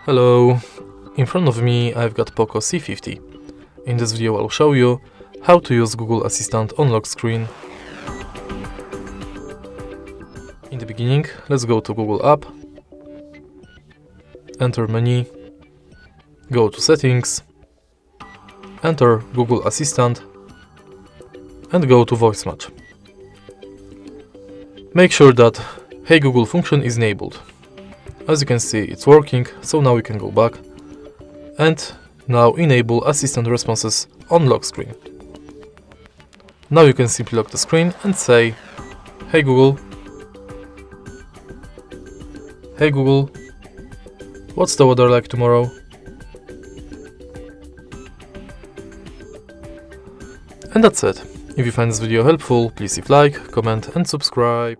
Hello, in front of me I've got POCO C50. In this video I'll show you how to use Google Assistant on lock screen. In the beginning, let's go to Google app, enter menu, go to settings, enter Google Assistant and go to voice match. Make sure that Hey Google function is enabled. As you can see, it's working, so now we can go back and now enable assistant responses on lock screen. Now you can simply lock the screen and say, Hey Google, what's the weather like tomorrow? And that's it. If you find this video helpful, please leave like, comment and subscribe.